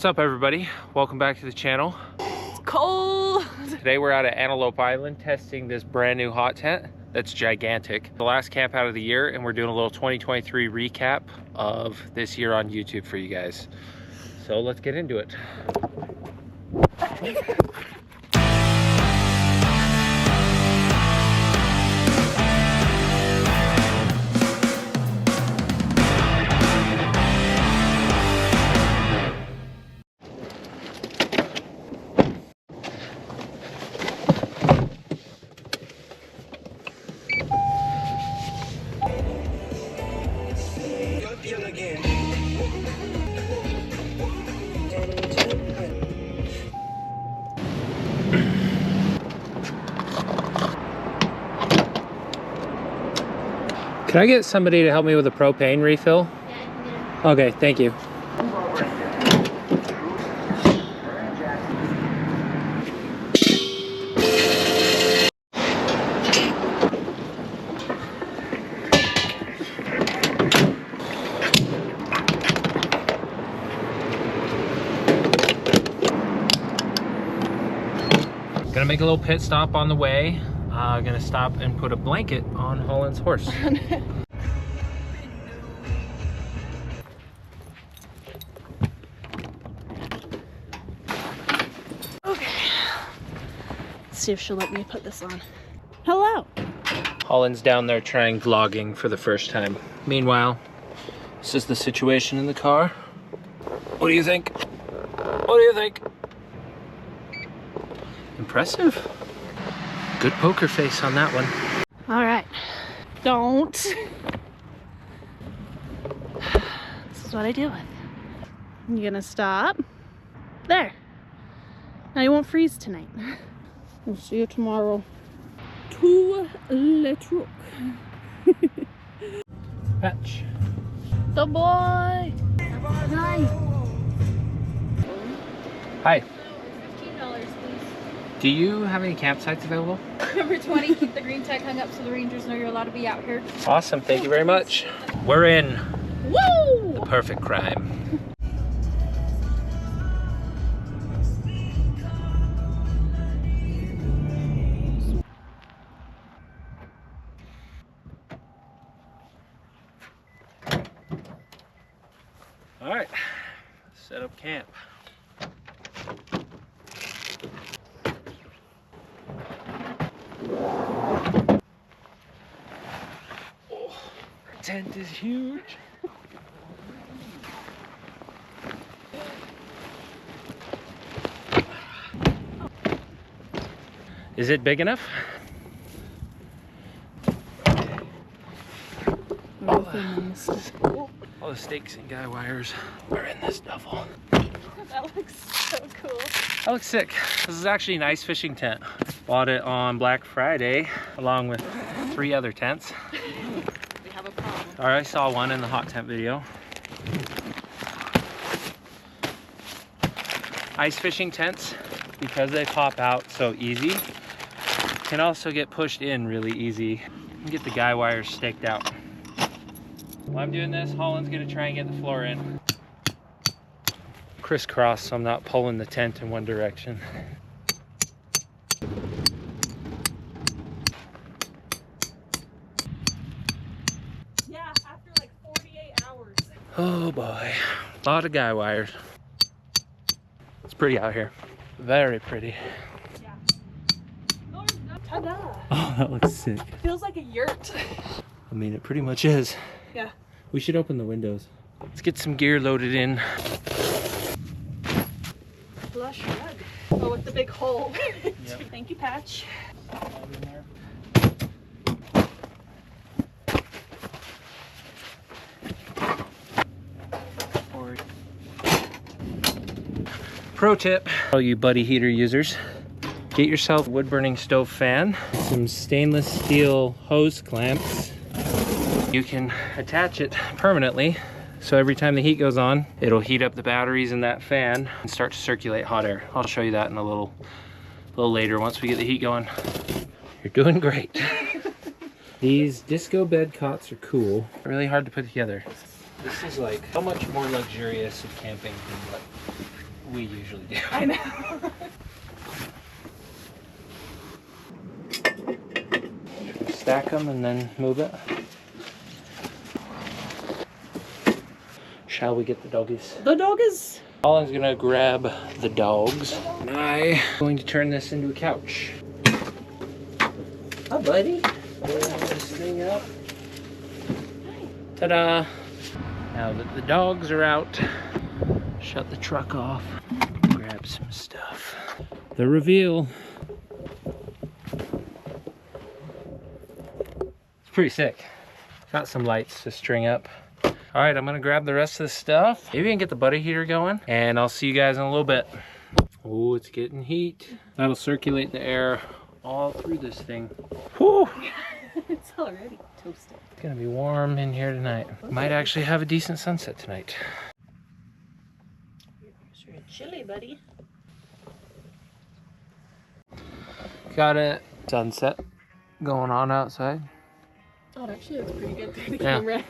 What's up, everybody? Welcome back to the channel. It's cold. Today we're out at Antelope Island testing this brand new hot tent that's gigantic. The last camp out of the year, and we're doing a little 2023 recap of this year on YouTube for you guys. So let's get into it. Can I get somebody to help me with a propane refill? Yeah. Okay, thank you. Gonna make a little pit stop on the way. Gonna stop and put a blanket on Holland's horse. Okay. Let's see if she'll let me put this on. Hello. Holland's down there trying vlogging for the first time. Meanwhile, this is the situation in the car. What do you think? What do you think? Impressive. Good poker face on that one. All right. Don't. This is what I deal with. You gonna stop? There. Now you won't freeze tonight. We'll see you tomorrow. To le truck. Patch. The boy. Hi. Hi. $15, please. Do you have any campsites available? Number 20, keep the green tag hung up so the rangers know you're allowed to be out here. Awesome, thank you very much. We're in. Woo! The perfect crime. All right, set up camp. Oh, tent is huge. Is it big enough? All the stakes and guy wires are in this duffel. That looks so cool. That looks sick. This is actually an ice fishing tent. Bought it on Black Friday along with 3 other tents. We have a problem. I already saw one in the hot tent video. Ice fishing tents, because they pop out so easy, can also get pushed in really easy. You can get the guy wires staked out. While I'm doing this, Holland's gonna try and get the floor in. Crisscross, so I'm not pulling the tent in one direction. Yeah, after like 48 hours. Oh boy, a lot of guy wires. It's pretty out here. Very pretty. Yeah. Ta-da! Oh, that looks sick. Feels like a yurt. I mean, it pretty much is. Yeah. We should open the windows. Let's get some gear loaded in. Plush rug. Oh, with the big hole. Yep. Thank you, Patch. Pro tip, all you buddy heater users, get yourself a wood burning stove fan, some stainless steel hose clamps. You can attach it permanently, so every time the heat goes on, it'll heat up the batteries in that fan and start to circulate hot air. I'll show you that in a little later once we get the heat going. You're doing great. These disco bed cots are cool. Really hard to put together. This is like so much more luxurious of camping than what we usually do. I know. Stack them and then move it. Shall we get the doggies? The doggies. Colin's gonna grab the dogs. And I'm going to turn this into a couch. Hi, buddy. Pull this thing up. Ta-da! Now that the dogs are out, shut the truck off, grab some stuff. The reveal. It's pretty sick. Got some lights to string up. All right, I'm gonna grab the rest of the stuff. Maybe I can get the buddy heater going, and I'll see you guys in a little bit. Oh, it's getting heat. That'll circulate the air all through this thing. Whew. It's already toasted. It's gonna be warm in here tonight. Might actually have a decent sunset tonight. Sure chilly, buddy. Got a sunset going on outside. Oh, it actually looks pretty good through the Yeah. camera.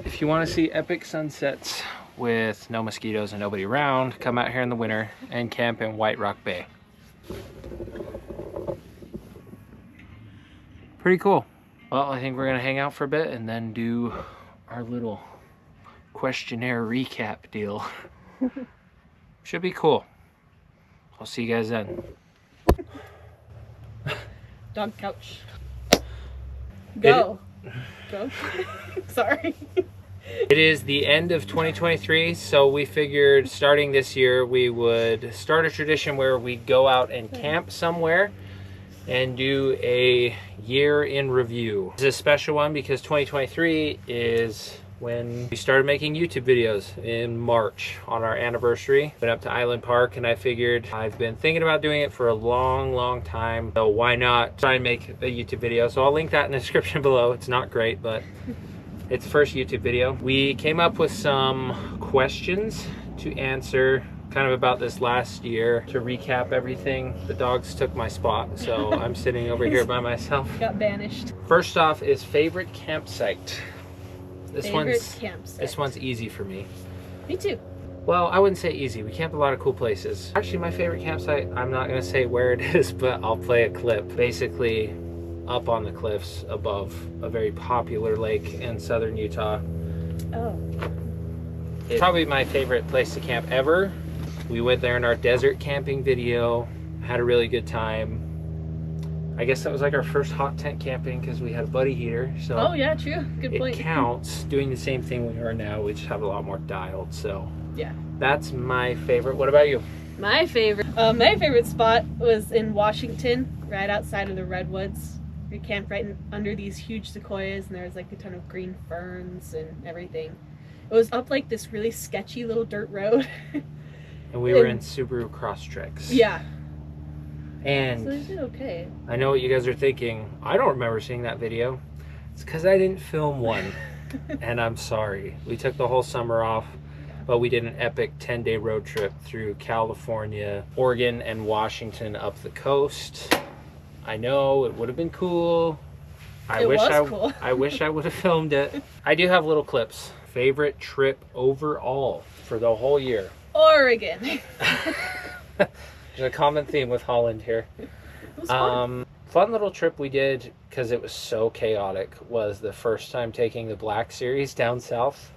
If you want to see epic sunsets with no mosquitoes and nobody around, come out here in the winter and camp in White Rock Bay. Pretty cool. Well, I think we're gonna hang out for a bit and then do our little questionnaire recap deal. Should be cool. I'll see you guys then. Dog couch. Go. Go. Sorry. It is the end of 2023, so we figured starting this year we would start a tradition where we go out and camp somewhere and do a year in review. This is a special one because 2023 is when we started making YouTube videos in March on our anniversary. Went up to Island Park and I figured I've been thinking about doing it for a long time, so why not try and make a YouTube video. So I'll link that in the description below. It's not great, but it's the first YouTube video. We came up with some questions to answer kind of about this last year. To recap everything, the dogs took my spot, so I'm sitting over here by myself. Got banished. First off is favorite campsite. This Campsite. This one's easy for me. Me too. Well, I wouldn't say easy. We camp a lot of cool places. Actually, my favorite campsite, I'm not gonna say where it is, but I'll play a clip. Basically, up on the cliffs above a very popular lake in southern Utah. Oh. It's probably my favorite place to camp ever. We went there in our desert camping video, had a really good time. I guess that was like our first hot tent camping because we had a buddy heater. So Oh yeah, true. Good point. it counts. Doing the same thing we are now, we just have a lot more dialed. So Yeah. that's my favorite. What about you? My favorite spot was in Washington, right outside of the redwoods. We camped right under these huge sequoias, and there was like a ton of green ferns and everything. It was up like this really sketchy little dirt road. And we were in Subaru Crosstreks. Yeah. And So they did okay. I know what you guys are thinking. I don't remember seeing that video. It's because I didn't film one. And I'm sorry. We took the whole summer off, but we did an epic 10-day road trip through California, Oregon, and Washington up the coast. I know it would have been cool. I wish I would have filmed it. I do have little clips. Favorite trip overall for the whole year. Oregon. There's a common theme with Holland here. It was fun. Fun little trip we did because it was so chaotic was the first time taking the Black Series down south.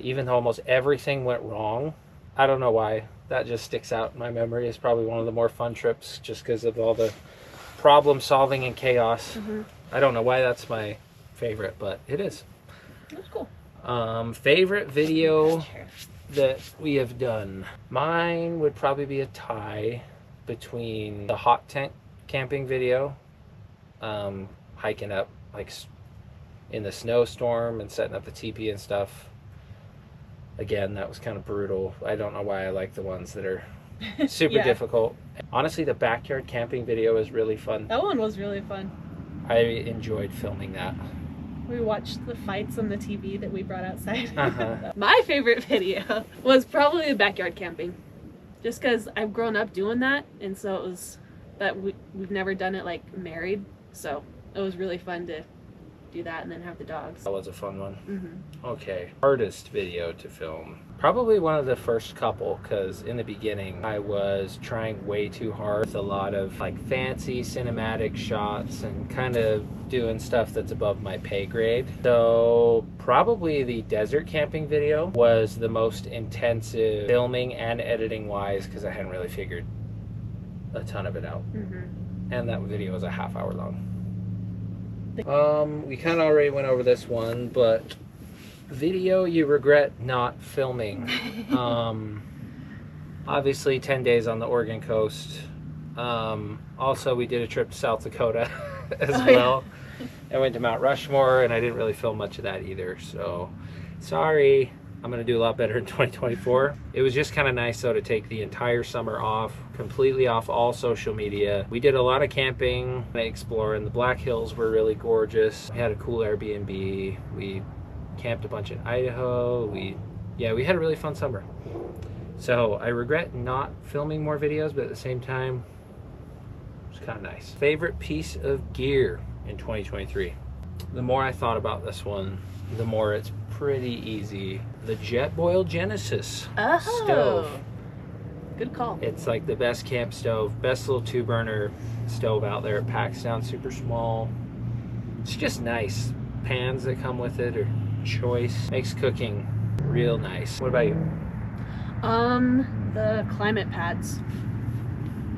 Even though almost everything went wrong. I don't know why. That just sticks out in my memory. It's probably one of the more fun trips just because of all the problem solving and chaos. Mm-hmm. I don't know why that's my favorite, but it is. That's cool. Favorite video that we have done. Mine would probably be a tie between the hot tent camping video, hiking up like in the snowstorm and setting up the teepee and stuff. Again, that was kind of brutal. I don't know why I like the ones that are super difficult. Honestly, the backyard camping video is really fun. That one was really fun. I enjoyed filming that. We watched the fights on the TV that we brought outside. Uh-huh. My favorite video was probably the backyard camping. Just because I've grown up doing that, and so it was that we've never done it like married, so it was really fun to do that and then have the dogs. That was a fun one. Mm-hmm. Okay, hardest video to film. Probably one of the first couple, because in the beginning I was trying way too hard with a lot of like fancy cinematic shots and kind of doing stuff that's above my pay grade. So probably the desert camping video was the most intensive filming and editing wise, because I hadn't really figured a ton of it out. And that video was a half-hour long. We kind of already went over this one, but video you regret not filming. Obviously 10 days on the Oregon coast. Also we did a trip to South Dakota as well. I went to Mount Rushmore and I didn't really film much of that either, so sorry. I'm gonna do a lot better in 2024. It was just kind of nice though to take the entire summer off, completely off all social media. We did a lot of camping, exploring. The Black Hills were really gorgeous. We had a cool Airbnb. We camped a bunch in Idaho. We had a really fun summer. So I regret not filming more videos, but at the same time, it's kind of nice. Favorite piece of gear in 2023. The more I thought about this one, the more it's pretty easy. The Jetboil Genesis stove. Good call. It's like the best camp stove, best little 2-burner stove out there. It packs down super small. It's just nice. Pans that come with it are choice. Makes cooking real nice. What about you? The climate pads.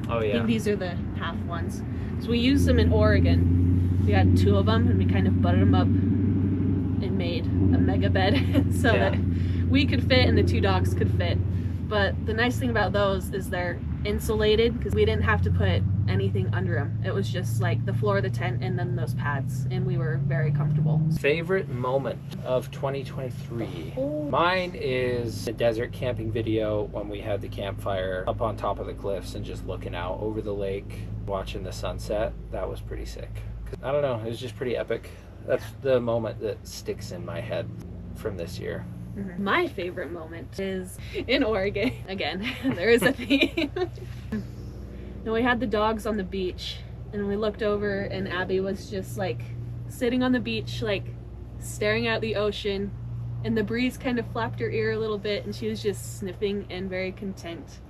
Oh I yeah. think these are the half ones. So we used them in Oregon. We had 2 of them and we kind of butted them up and made a mega bed so that we could fit and the 2 dogs could fit. But the nice thing about those is they're insulated because we didn't have to put anything under them. It was just like the floor of the tent and then those pads, and we were very comfortable. Favorite moment of 2023. Mine is the desert camping video when we had the campfire up on top of the cliffs and just looking out over the lake, watching the sunset. That was pretty sick. I don't know, it was just pretty epic. That's the moment that sticks in my head from this year. My favorite moment is in Oregon. Again, there is a theme. No, we had the dogs on the beach and we looked over and Abby was just like sitting on the beach, like staring out the ocean, and the breeze kind of flapped her ear a little bit and she was just sniffing and very content.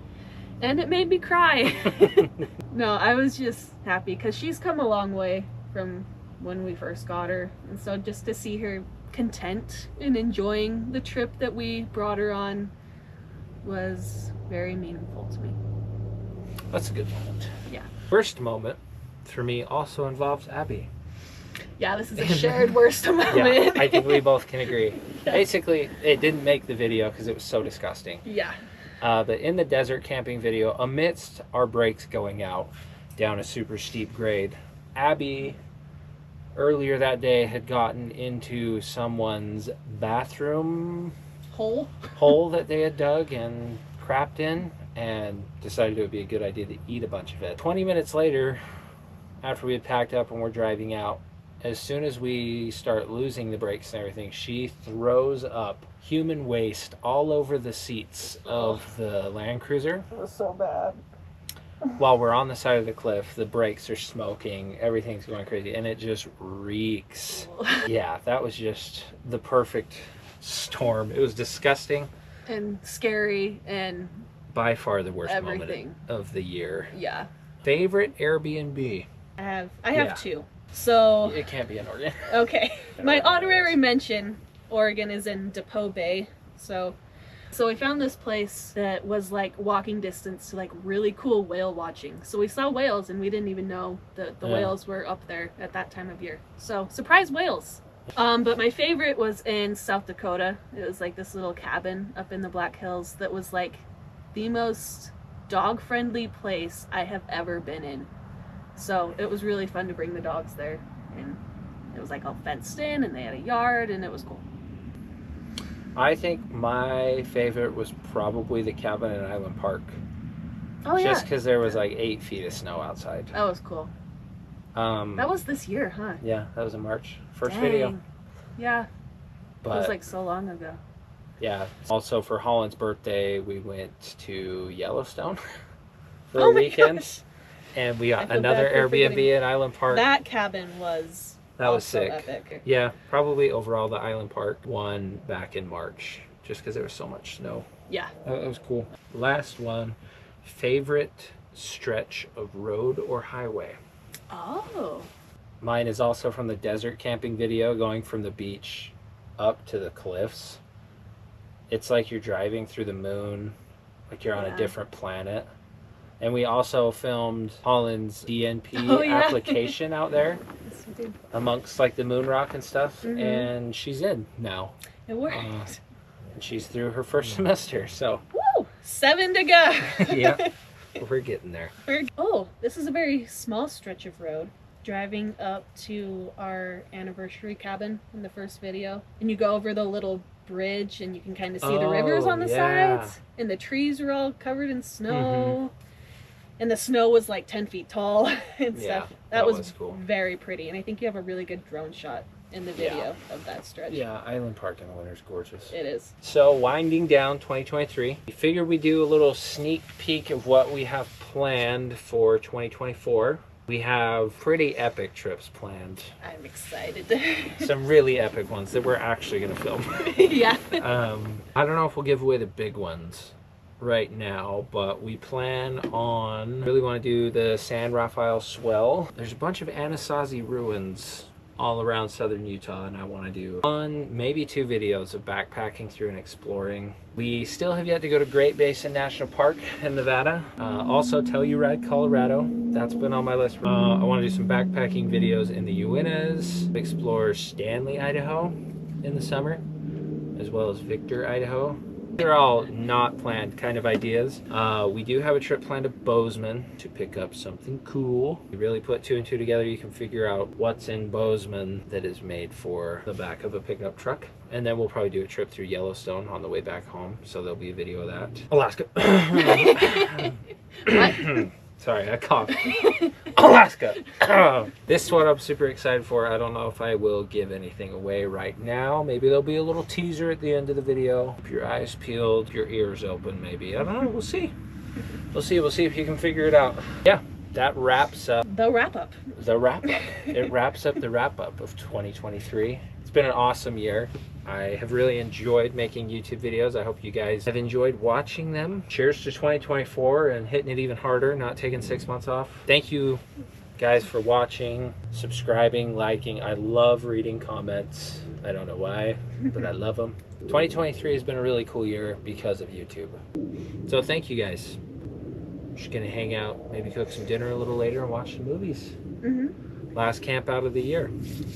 And it made me cry. No, I was just happy because she's come a long way from when we first got her. And so just to see her content and enjoying the trip that we brought her on was very meaningful to me. That's a good moment. Yeah. Worst moment for me also involves Abby. Yeah, this is a shared worst moment. Yeah, I think we both can agree. Basically, it didn't make the video because it was so disgusting. Yeah. But in the desert camping video, amidst our brakes going out down a super steep grade, Abby earlier that day had gotten into someone's bathroom hole that they had dug and crapped in, and decided it would be a good idea to eat a bunch of it. 20 minutes later, after we had packed up and we're driving out, as soon as we start losing the brakes and everything, she throws up human waste all over the seats of the Land Cruiser. It was so bad. While we're on the side of the cliff, the brakes are smoking, everything's going crazy, and it just reeks. Yeah, that was just the perfect storm. It was disgusting. And scary and by far the worst everything. moment of the year. Yeah. Favorite Airbnb? I have 2. So It can't be in Oregon. okay. My honorary mention, Oregon, is in Depew Bay. So we found this place that was like walking distance to like really cool whale watching. So we saw whales and we didn't even know that the whales were up there at that time of year. So surprise whales. But my favorite was in South Dakota. It was like this little cabin up in the Black Hills that was like the most dog-friendly place I have ever been in. So it was really fun to bring the dogs there, and it was like all fenced in and they had a yard and it was cool. I think my favorite was probably the cabin in Island Park. Oh yeah. Just because there was like 8 feet of snow outside. That was cool. That was this year, huh? Yeah, that was in March. First Dang. video. Yeah. But it was like so long ago. yeah. Also for Holland's birthday, we went to Yellowstone for Oh a my weekend. gosh. And we got I feel another bad for Airbnb forgetting. in Island Park. That cabin was That was also sick. epic. Yeah, probably overall the Island Park one back in March. just because there was so much snow. Yeah. That was cool. Last one, favorite stretch of road or highway? Oh. Mine is also from the desert camping video, going from the beach up to the cliffs. It's like you're driving through the moon, like you're on a different planet. And we also filmed Holland's DNP application out there. Yes, we did. Amongst like the moon rock and stuff. And she's in now. It worked. And she's through her first semester, so. Woo! 7 to go. Yeah, we're getting there. Oh, this is a very small stretch of road. Driving up to our anniversary cabin in the first video. And you go over the little bridge and you can kind of see the rivers on the sides. And the trees were all covered in snow. And the snow was like 10 feet tall and stuff. That was cool. Very pretty. And I think you have a really good drone shot in the video of that stretch. Yeah, Island Park in the winter is gorgeous. It is. So winding down 2023, we figured we'd do a little sneak peek of what we have planned for 2024. We have pretty epic trips planned. I'm excited. Some really epic ones that we're actually going to film. Yeah. I don't know if we'll give away the big ones right now, but we plan on really want to do the San Rafael Swell. There's a bunch of Anasazi ruins all around southern Utah, and I want to do 1, maybe 2 videos of backpacking through and exploring. We still have yet to go to Great Basin National Park in Nevada. Also Telluride, Colorado. That's been on my list. I want to do some backpacking videos in the Uintas, explore Stanley, Idaho in the summer, as well as Victor, Idaho. They're all not planned kind of ideas. We do have a trip planned to Bozeman to pick up something cool. You really put 2 and 2 together, you can figure out what's in Bozeman that is made for the back of a pickup truck. And then we'll probably do a trip through Yellowstone on the way back home, so there'll be a video of that. Alaska. Sorry, I coughed. Alaska. This one I'm super excited for. I don't know if I will give anything away right now. Maybe there'll be a little teaser at the end of the video. Keep your eyes peeled, your ears open maybe. I don't know. We'll see. We'll see if you can figure it out. Yeah, that wraps up. The wrap up. The wrap up. It wraps up the wrap up of 2023. It's been an awesome year. I have really enjoyed making YouTube videos. I hope you guys have enjoyed watching them. Cheers to 2024 and hitting it even harder, not taking 6 months off. Thank you guys for watching, subscribing, liking. I love reading comments. I don't know why, but I love them. 2023 has been a really cool year because of YouTube. So thank you guys. Just gonna hang out, maybe cook some dinner a little later and watch some movies. Last camp out of the year.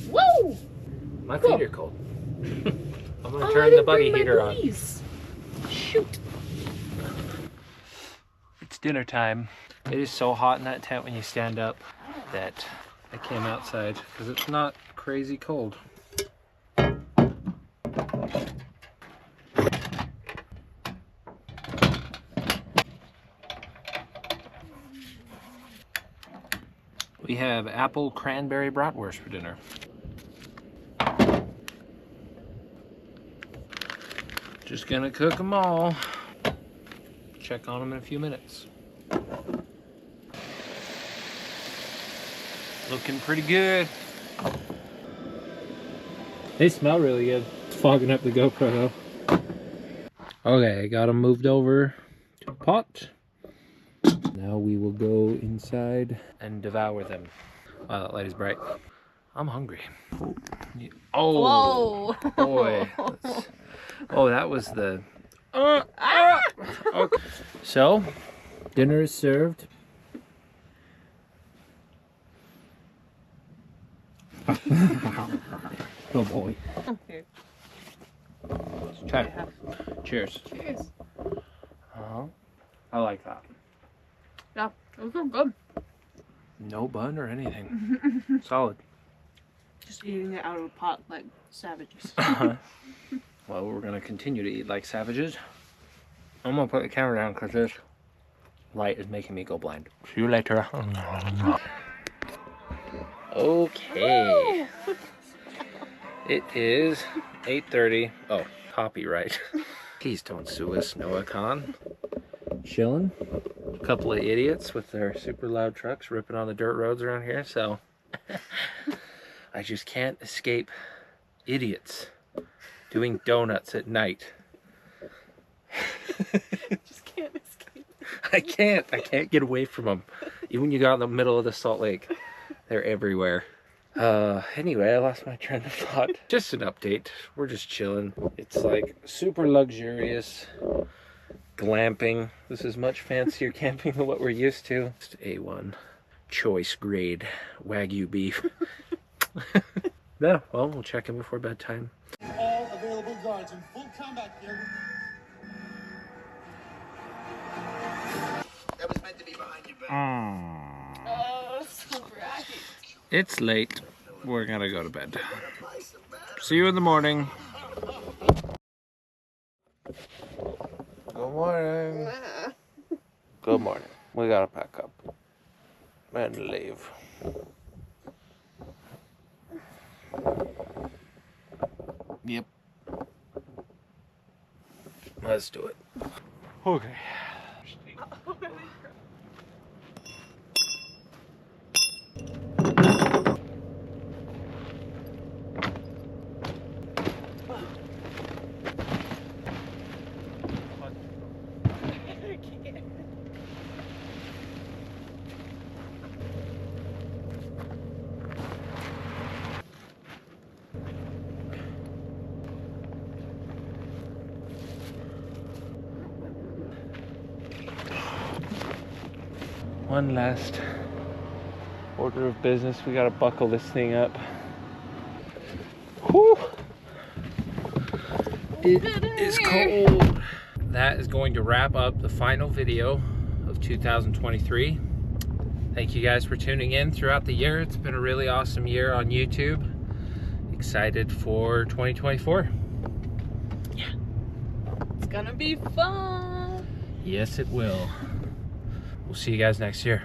Woo! My feet are cold. I'm gonna turn the buggy heater on. Shoot. It's dinner time. It is so hot in that tent when you stand up that I came outside because it's not crazy cold. We have apple cranberry bratwurst for dinner. Just gonna cook them all. Check on them in a few minutes. Looking pretty good. They smell really good. It's fogging up the GoPro though. Okay, I got them moved over to a pot. Now we will go inside and devour them. Wow, that light is bright. I'm hungry. Oh, whoa. Boy. Oh, that was the... Okay. So, dinner is served. Oh boy. Okay. Okay. Cheers. Cheers. I like that. Yeah, those are good. No bun or anything. Solid. Just eating it out of a pot like savages. Well, we're gonna continue to eat like savages. I'm gonna put the camera down because this light is making me go blind. See you later. Okay. It is 8:30. Oh, copyright. Please don't sue us, Noah Khan. Chilling. A couple of idiots with their super loud trucks ripping on the dirt roads around here, so I just can't escape idiots doing donuts at night Just can't escape. I can't get away from them. Even when you got in the middle of the Salt Lake, they're everywhere. Anyway, I lost my train of thought. Just an update. We're just chilling. It's like super luxurious glamping. This is much fancier camping than what we're used to. Just A1 choice grade Wagyu beef. Yeah, well, we'll check in before bedtime. All available guards in full combat gear. That was meant to be behind your back. Oh, so bright. It's late. We're gonna go to bed. See you in the morning. Good morning. Good morning. We gotta pack up and leave. Yep. Let's do it. Okay. One last order of business. We gotta buckle this thing up. Whew. It is cold. That is going to wrap up the final video of 2023. Thank you guys for tuning in throughout the year. It's been a really awesome year on YouTube. Excited for 2024. Yeah. It's gonna be fun. Yes, it will. We'll see you guys next year.